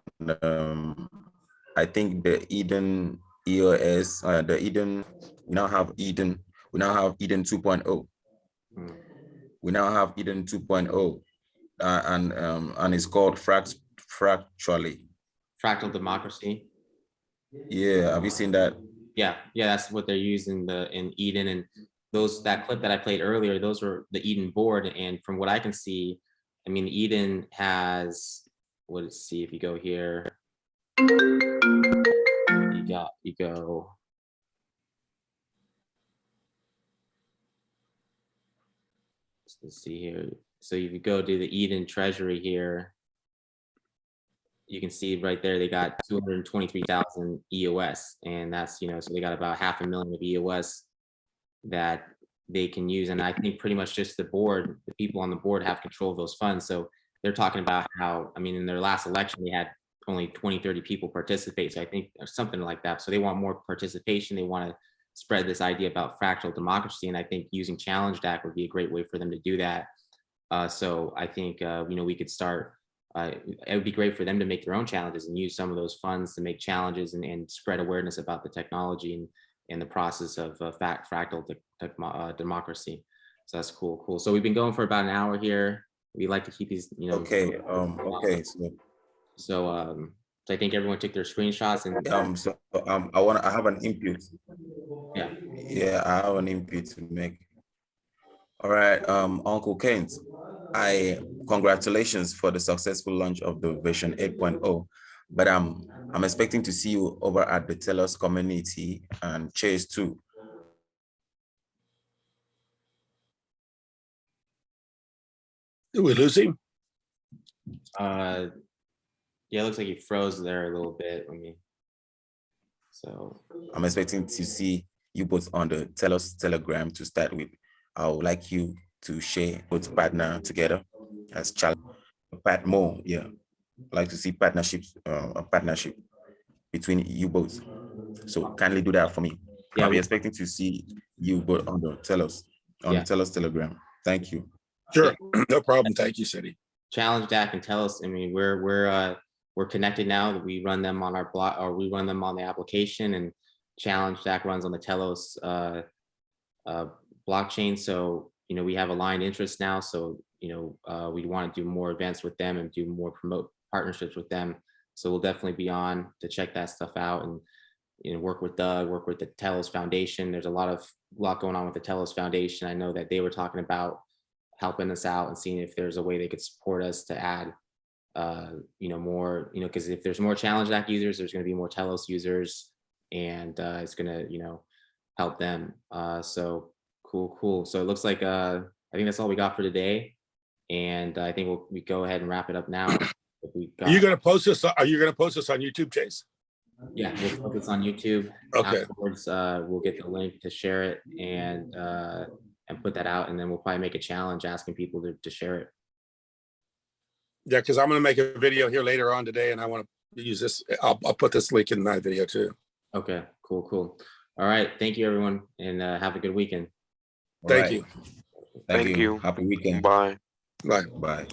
I think the Eden EOS, the Eden, we now have Eden 2.0. We now have Eden 2.0, and it's called Fractally. Fractal democracy. Yeah, have you seen that? Yeah, that's what they're using in Eden. And that clip that I played earlier, those were the Eden board. And from what I can see, I mean, Eden has, let's see if you go here, you go. Let's see here. So if you go to the Eden treasury here, you can see right there, they got 223,000 EOS, and that's, so they got about 500,000 of EOS that they can use. And I think pretty much just the people on the board have control of those funds. So they're talking about how, I mean, in their last election, they had only 20-30 people participate. So I think there's something like that. So they want more participation. They want to spread this idea about fractal democracy. And I think using Challenge DAC would be a great way for them to do that. So I think, we could start, it would be great for them to make their own challenges and use some of those funds to make challenges and spread awareness about the technology and the process of fractal democracy. So that's cool. So we've been going for about an hour here. We like to keep these, Okay. So I think everyone took their screenshots and I have an input. Yeah, I have an input to make. All right, Uncle Kent, congratulations for the successful launch of the version 8.0. But I'm expecting to see you over at the Telos community and Chase too. Did we lose him? Yeah, it looks like he froze there a little bit. So I'm expecting to see you both on the Telos Telegram to start with. I would like you to share both partner together as challenge. More, yeah. I'd like to see partnerships, a partnership between you both. So kindly do that for me. Yeah, I'll be expecting to see you both on the Telos, the Telos Telegram. Thank you. Sure, no problem. Thank you, City. Challenge DAC and Telos. I mean, we're connected now. We run them on our blog, or we run them on the application, and Challenge DAC runs on the Telos blockchain. So we have aligned interests now. So we want to do more events with them and do more promote partnerships with them. So we'll definitely be on to check that stuff out and work with Doug, work with the Telos Foundation. There's a lot going on with the Telos Foundation. I know that they were talking about helping us out and seeing if there's a way they could support us to add more, because if there's more Challenge DAC users, there's going to be more Telos users, and it's going to help them. So cool. So it looks like I think that's all we got for today. And I think we go ahead and wrap it up now. If we Are you got, going to post this? Are you going to post this on YouTube, Chase? yeah, we'll put this on YouTube. Okay. Afterwards, we'll get the link to share it and put that out. And then we'll probably make a challenge asking people to share it. Yeah, because I'm going to make a video here later on today, and I want to use this. I'll put this link in my video too. Okay, cool. All right. Thank you, everyone. And have a good weekend. Thank you. Thank you. Happy weekend. Bye. Bye. Bye.